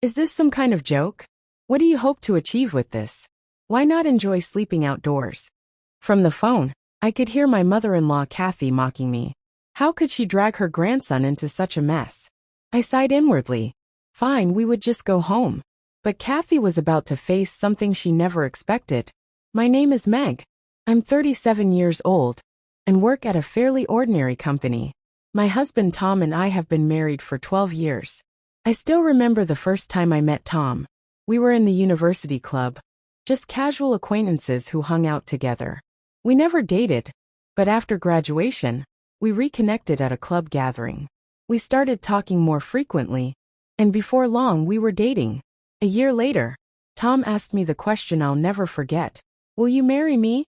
Is this some kind of joke? What do you hope to achieve with this? Why not enjoy sleeping outdoors? From the phone, I could hear my mother-in-law Kathy mocking me. How could she drag her grandson into such a mess? I sighed inwardly. Fine, we would just go home. But Kathy was about to face something she never expected. My name is Meg. I'm 37 years old and work at a fairly ordinary company. My husband Tom and I have been married for 12 years. I still remember the first time I met Tom. We were in the university club, just casual acquaintances who hung out together. We never dated, but after graduation, we reconnected at a club gathering. We started talking more frequently, and before long we were dating. A year later, Tom asked me the question I'll never forget. Will you marry me?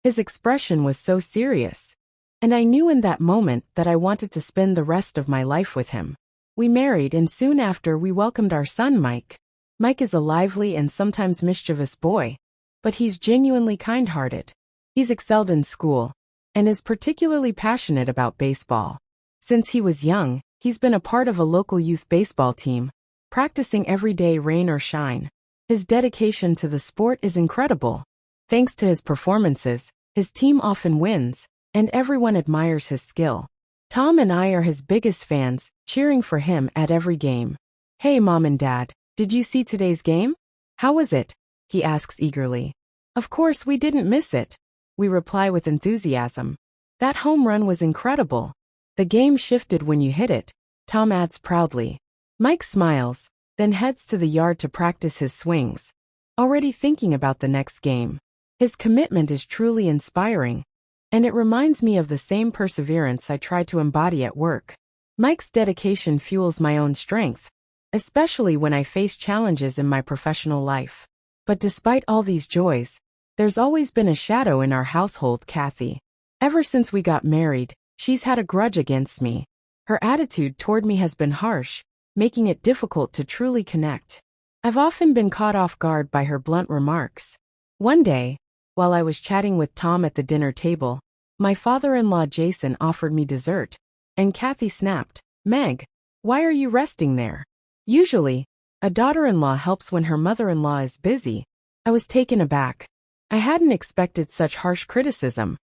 His expression was so serious, and I knew in that moment that I wanted to spend the rest of my life with him. We married, and soon after we welcomed our son Mike. Mike is a lively and sometimes mischievous boy, but he's genuinely kind-hearted. He's excelled in school and is particularly passionate about baseball. Since he was young, he's been a part of a local youth baseball team, practicing every day rain or shine. His dedication to the sport is incredible. Thanks to his performances, his team often wins, and everyone admires his skill. Tom and I are his biggest fans, cheering for him at every game. Hey Mom and Dad, did you see today's game? How was it? He asks eagerly. Of course we didn't miss it. We reply with enthusiasm. That home run was incredible. The game shifted when you hit it, Tom adds proudly. Mike smiles, then heads to the yard to practice his swings, already thinking about the next game. His commitment is truly inspiring, and it reminds me of the same perseverance I try to embody at work. Mike's dedication fuels my own strength, especially when I face challenges in my professional life. But despite all these joys, there's always been a shadow in our household, Kathy. Ever since we got married, she's had a grudge against me. Her attitude toward me has been harsh, making it difficult to truly connect. I've often been caught off guard by her blunt remarks. One day, while I was chatting with Tom at the dinner table, my father-in-law Jason offered me dessert, and Kathy snapped, Meg, why are you resting there? Usually, a daughter-in-law helps when her mother-in-law is busy. I was taken aback. I hadn't expected such harsh criticism,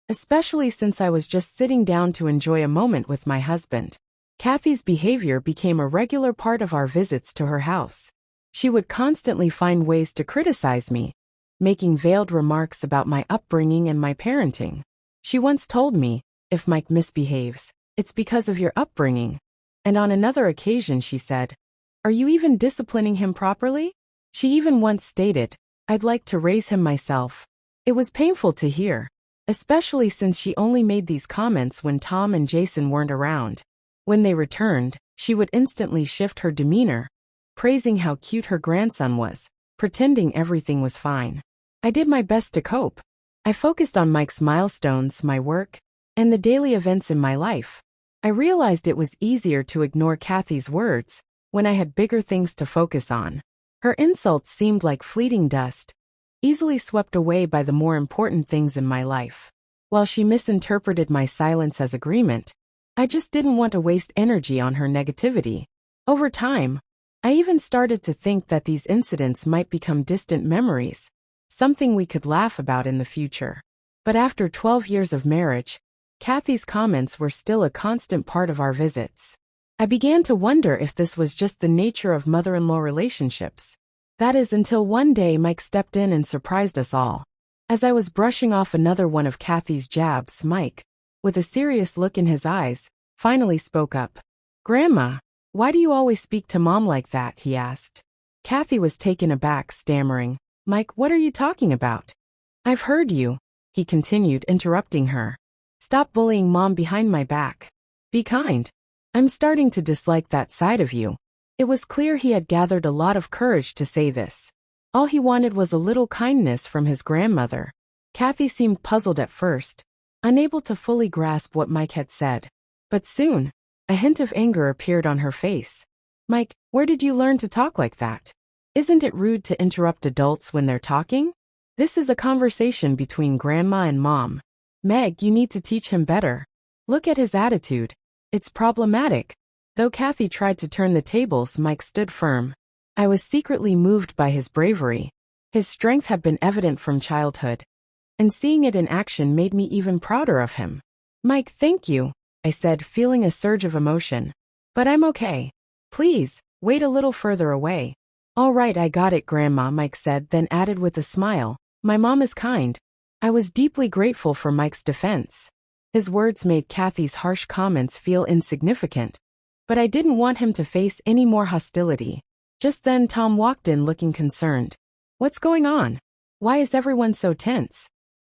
especially since I was just sitting down to enjoy a moment with my husband. Kathy's behavior became a regular part of our visits to her house. She would constantly find ways to criticize me, making veiled remarks about my upbringing and my parenting. She once told me, if Mike misbehaves, it's because of your upbringing. And on another occasion she said, are you even disciplining him properly? She even once stated, I'd like to raise him myself. It was painful to hear, especially since she only made these comments when Tom and Jason weren't around. When they returned, she would instantly shift her demeanor, praising how cute her grandson was, pretending everything was fine. I did my best to cope. I focused on Mike's milestones, my work, and the daily events in my life. I realized it was easier to ignore Kathy's words when I had bigger things to focus on. Her insults seemed like fleeting dust, easily swept away by the more important things in my life. While she misinterpreted my silence as agreement, I just didn't want to waste energy on her negativity. Over time, I even started to think that these incidents might become distant memories, something we could laugh about in the future. But after 12 years of marriage, Kathy's comments were still a constant part of our visits. I began to wonder if this was just the nature of mother-in-law relationships. That is, until one day Mike stepped in and surprised us all. As I was brushing off another one of Kathy's jabs, Mike, with a serious look in his eyes, finally spoke up. Grandma, why do you always speak to Mom like that? He asked. Kathy was taken aback, stammering, Mike, what are you talking about? I've heard you, he continued, interrupting her. Stop bullying Mom behind my back. Be kind. I'm starting to dislike that side of you. It was clear he had gathered a lot of courage to say this. All he wanted was a little kindness from his grandmother. Kathy seemed puzzled at first, unable to fully grasp what Mike had said. But soon, a hint of anger appeared on her face. Mike, where did you learn to talk like that? Isn't it rude to interrupt adults when they're talking? This is a conversation between Grandma and Mom. Meg, you need to teach him better. Look at his attitude. It's problematic. Though Kathy tried to turn the tables, Mike stood firm. I was secretly moved by his bravery. His strength had been evident from childhood, and seeing it in action made me even prouder of him. Mike, thank you, I said, feeling a surge of emotion. But I'm okay. Please, wait a little further away. All right, I got it, Grandma, Mike said, then added with a smile, my mom is kind. I was deeply grateful for Mike's defense. His words made Kathy's harsh comments feel insignificant, but I didn't want him to face any more hostility. Just then Tom walked in looking concerned. What's going on? Why is everyone so tense?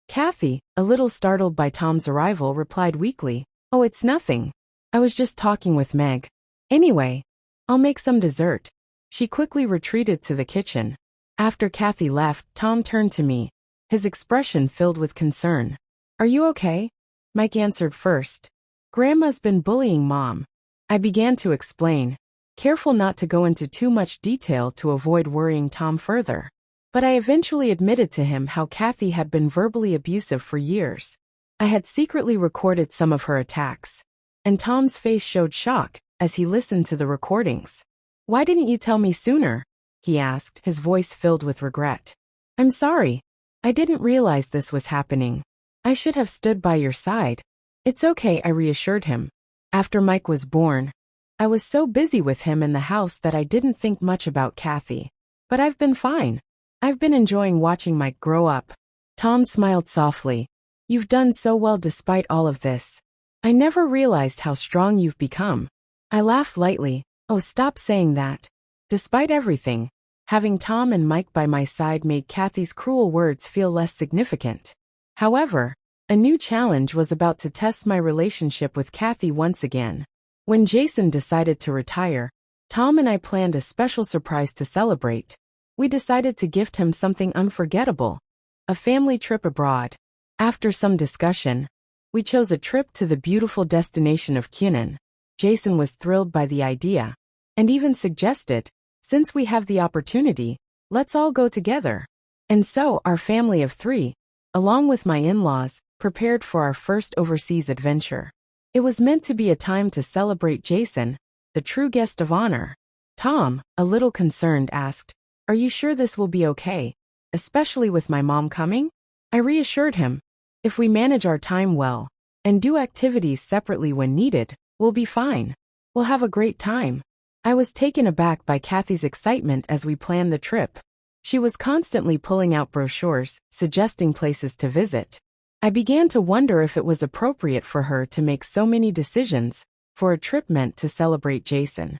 Kathy, a little startled by Tom's arrival, replied weakly, oh, it's nothing. I was just talking with Meg. Anyway, I'll make some dessert. She quickly retreated to the kitchen. After Kathy left, Tom turned to me, his expression filled with concern. Are you okay? Mike answered first. Grandma's been bullying Mom. I began to explain, careful not to go into too much detail to avoid worrying Tom further. But I eventually admitted to him how Kathy had been verbally abusive for years. I had secretly recorded some of her attacks, and Tom's face showed shock as he listened to the recordings. Why didn't you tell me sooner? He asked, his voice filled with regret. I'm sorry. I didn't realize this was happening. I should have stood by your side. It's okay, I reassured him. After Mike was born, I was so busy with him in the house that I didn't think much about Kathy. But I've been fine. I've been enjoying watching Mike grow up. Tom smiled softly. You've done so well despite all of this. I never realized how strong you've become. I laughed lightly. Oh, stop saying that. Despite everything, having Tom and Mike by my side made Kathy's cruel words feel less significant. However, a new challenge was about to test my relationship with Kathy once again. When Jason decided to retire, Tom and I planned a special surprise to celebrate. We decided to gift him something unforgettable, a family trip abroad. After some discussion, we chose a trip to the beautiful destination of Kyonan. Jason was thrilled by the idea, and even suggested, since we have the opportunity, let's all go together. And so our family of 3, along with my in-laws, prepared for our first overseas adventure. It was meant to be a time to celebrate Jason, the true guest of honor. Tom, a little concerned, asked, are you sure this will be okay, especially with my mom coming? I reassured him, if we manage our time well, and do activities separately when needed, we'll be fine. We'll have a great time. I was taken aback by Kathy's excitement as we planned the trip. She was constantly pulling out brochures, suggesting places to visit. I began to wonder if it was appropriate for her to make so many decisions for a trip meant to celebrate Jason.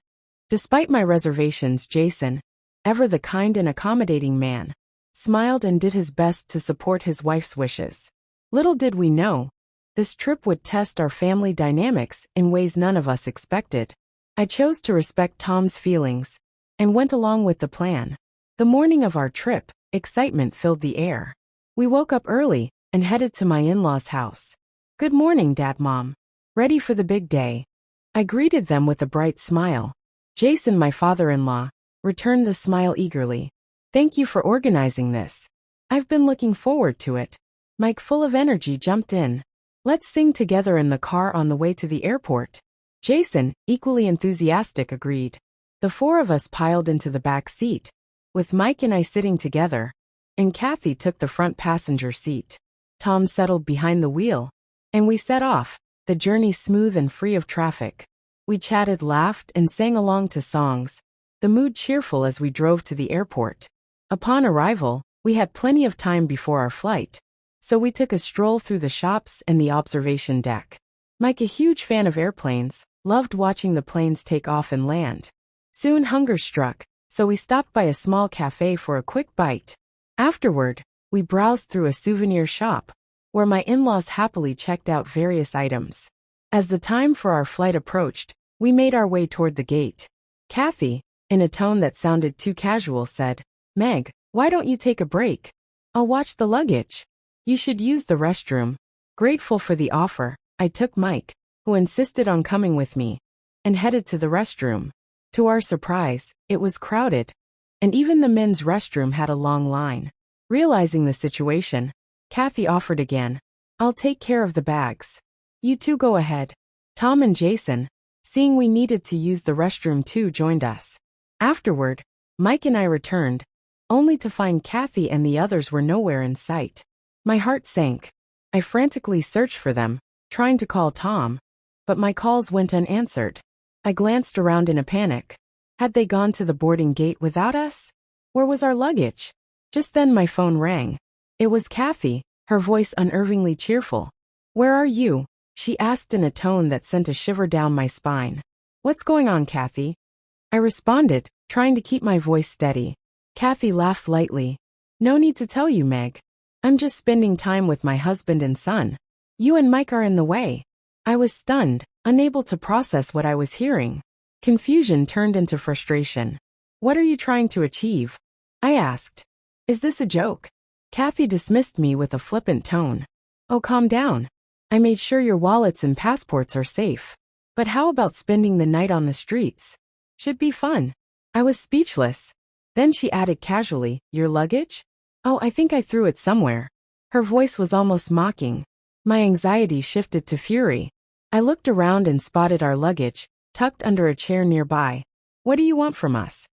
Despite my reservations, Jason, ever the kind and accommodating man, smiled and did his best to support his wife's wishes. Little did we know, this trip would test our family dynamics in ways none of us expected. I chose to respect Tom's feelings and went along with the plan. The morning of our trip, excitement filled the air. We woke up early and headed to my in-laws' house. Good morning, Dad, Mom. Ready for the big day? I greeted them with a bright smile. Jason, my father-in-law, returned the smile eagerly. Thank you for organizing this. I've been looking forward to it. Mike, full of energy, jumped in. Let's sing together in the car on the way to the airport. Jason, equally enthusiastic, agreed. The 4 of us piled into the back seat, with Mike and I sitting together, and Kathy took the front passenger seat. Tom settled behind the wheel, and we set off, the journey smooth and free of traffic. We chatted, laughed, and sang along to songs, the mood cheerful as we drove to the airport. Upon arrival, we had plenty of time before our flight, so we took a stroll through the shops and the observation deck. Mike, a huge fan of airplanes, loved watching the planes take off and land. Soon hunger struck, so we stopped by a small cafe for a quick bite. Afterward, we browsed through a souvenir shop, where my in-laws happily checked out various items. As the time for our flight approached, we made our way toward the gate. Kathy, in a tone that sounded too casual, said, Meg, why don't you take a break? I'll watch the luggage. You should use the restroom. Grateful for the offer, I took Mike, who insisted on coming with me, and headed to the restroom. To our surprise, it was crowded, and even the men's restroom had a long line. Realizing the situation, Kathy offered again, I'll take care of the bags. You two go ahead. Tom and Jason, seeing we needed to use the restroom too, joined us. Afterward, Mike and I returned, only to find Kathy and the others were nowhere in sight. My heart sank. I frantically searched for them, trying to call Tom, but my calls went unanswered. I glanced around in a panic. Had they gone to the boarding gate without us? Where was our luggage? Just then my phone rang. It was Kathy, her voice unnervingly cheerful. "Where are you?" she asked in a tone that sent a shiver down my spine. "What's going on, Kathy?" I responded, trying to keep my voice steady. Kathy laughed lightly. "No need to tell you, Meg. I'm just spending time with my husband and son. You and Mike are in the way." I was stunned, unable to process what I was hearing. Confusion turned into frustration. "What are you trying to achieve?" I asked. "Is this a joke?" Kathy dismissed me with a flippant tone. "Oh, calm down. I made sure your wallets and passports are safe. But how about spending the night on the streets? Should be fun." I was speechless. Then she added casually, "Your luggage?" "Oh, I think I threw it somewhere." Her voice was almost mocking. My anxiety shifted to fury. I looked around and spotted our luggage, tucked under a chair nearby. "What do you want from us?"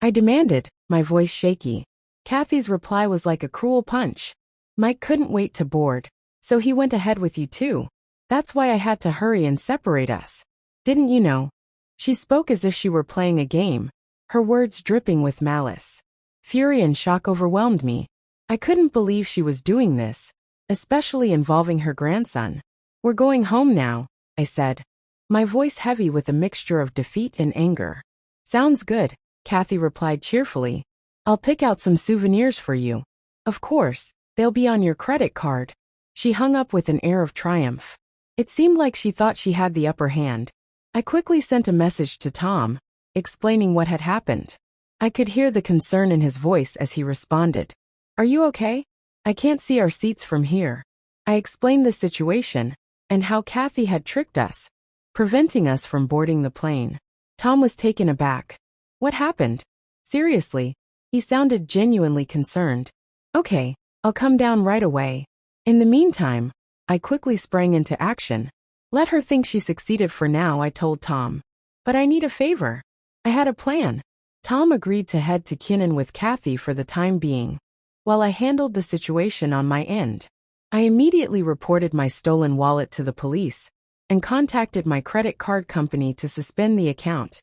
I demanded, my voice shaky. Kathy's reply was like a cruel punch. "Mike couldn't wait to board, so he went ahead with you too. That's why I had to hurry and separate us. Didn't you know?" She spoke as if she were playing a game, her words dripping with malice. Fury and shock overwhelmed me. I couldn't believe she was doing this, especially involving her grandson. "We're going home now," I said, my voice heavy with a mixture of defeat and anger. "Sounds good," Kathy replied cheerfully. "I'll pick out some souvenirs for you. Of course, they'll be on your credit card." She hung up with an air of triumph. It seemed like she thought she had the upper hand. I quickly sent a message to Tom, explaining what had happened. I could hear the concern in his voice as he responded. "Are you okay? I can't see our seats from here." I explained the situation, and how Kathy had tricked us, preventing us from boarding the plane. Tom was taken aback. "What happened? Seriously?" He sounded genuinely concerned. "Okay, I'll come down right away." In the meantime, I quickly sprang into action. "Let her think she succeeded for now," I told Tom. "But I need a favor." I had a plan. Tom agreed to head to Kinnan with Kathy for the time being, while I handled the situation on my end. I immediately reported my stolen wallet to the police and contacted my credit card company to suspend the account,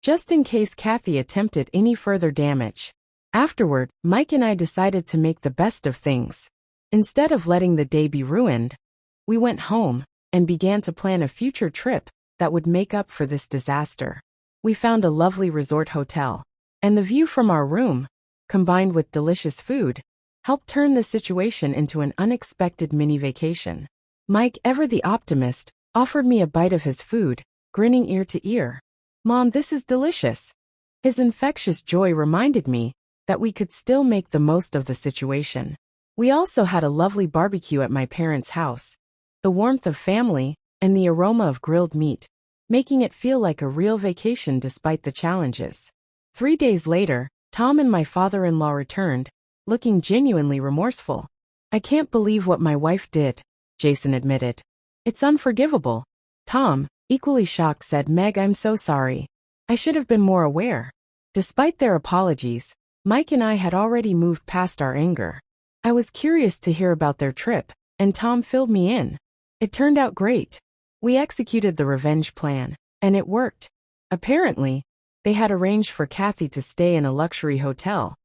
just in case Kathy attempted any further damage. Afterward, Mike and I decided to make the best of things. Instead of letting the day be ruined, we went home and began to plan a future trip that would make up for this disaster. We found a lovely resort hotel, and the view from our room, combined with delicious food, helped turn the situation into an unexpected mini vacation. Mike, ever the optimist, offered me a bite of his food, grinning ear to ear. "Mom, this is delicious." His infectious joy reminded me that we could still make the most of the situation. We also had a lovely barbecue at my parents' house, the warmth of family, and the aroma of grilled meat, making it feel like a real vacation despite the challenges. 3 days later, Tom and my father-in-law returned, looking genuinely remorseful. "I can't believe what my wife did," Jason admitted. "It's unforgivable." Tom, equally shocked, said, "Meg, I'm so sorry. I should have been more aware." Despite their apologies, Mike and I had already moved past our anger. I was curious to hear about their trip, and Tom filled me in. It turned out great. We executed the revenge plan, and it worked. Apparently, they had arranged for Kathy to stay in a luxury hotel,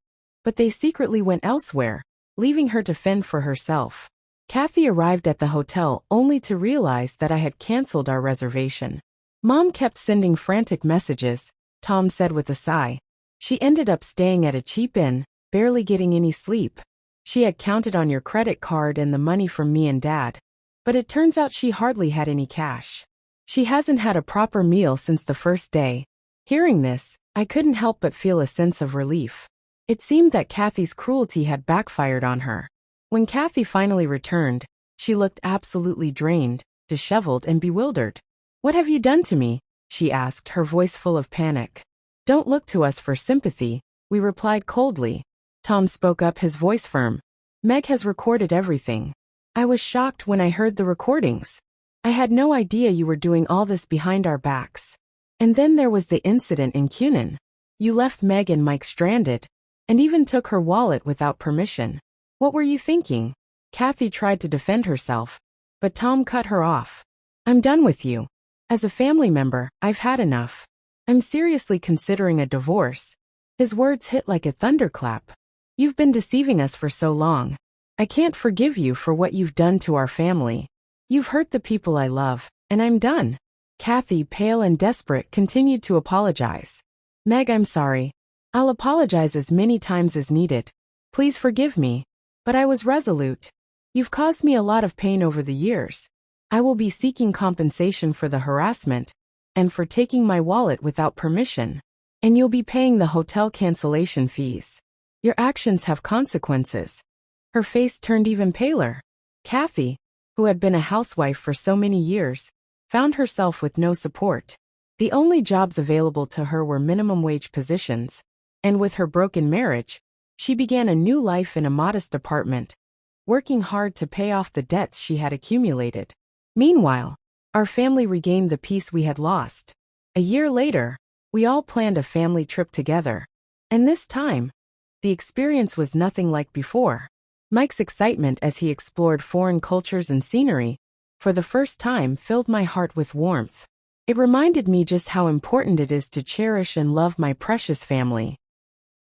but they secretly went elsewhere, leaving her to fend for herself. Kathy arrived at the hotel only to realize that I had canceled our reservation. "Mom kept sending frantic messages," Tom said with a sigh. "She ended up staying at a cheap inn, barely getting any sleep. She had counted on your credit card and the money from me and Dad, but it turns out she hardly had any cash. She hasn't had a proper meal since the first day." Hearing this, I couldn't help but feel a sense of relief. It seemed that Kathy's cruelty had backfired on her. When Kathy finally returned, she looked absolutely drained, disheveled, and bewildered. "What have you done to me?" she asked, her voice full of panic. "Don't look to us for sympathy," we replied coldly. Tom spoke up, his voice firm. "Meg has recorded everything." I was shocked when I heard the recordings. I had no idea you were doing all this behind our backs. And then there was the incident in Kinnan. You left Meg and Mike stranded, and even took her wallet without permission. What were you thinking? Kathy tried to defend herself, but Tom cut her off. I'm done with you. As a family member, I've had enough. I'm seriously considering a divorce. His words hit like a thunderclap. You've been deceiving us for so long. I can't forgive you for what you've done to our family. You've hurt the people I love, and I'm done. Kathy, pale and desperate, continued to apologize. Meg, I'm sorry. I'll apologize as many times as needed. Please forgive me. But I was resolute. You've caused me a lot of pain over the years. I will be seeking compensation for the harassment and for taking my wallet without permission. And you'll be paying the hotel cancellation fees. Your actions have consequences. Her face turned even paler. Kathy, who had been a housewife for so many years, found herself with no support. The only jobs available to her were minimum wage positions, and with her broken marriage, she began a new life in a modest apartment, working hard to pay off the debts she had accumulated. Meanwhile, our family regained the peace we had lost. A year later, we all planned a family trip together. And this time, the experience was nothing like before. Mike's excitement as he explored foreign cultures and scenery, for the first time, filled my heart with warmth. It reminded me just how important it is to cherish and love my precious family.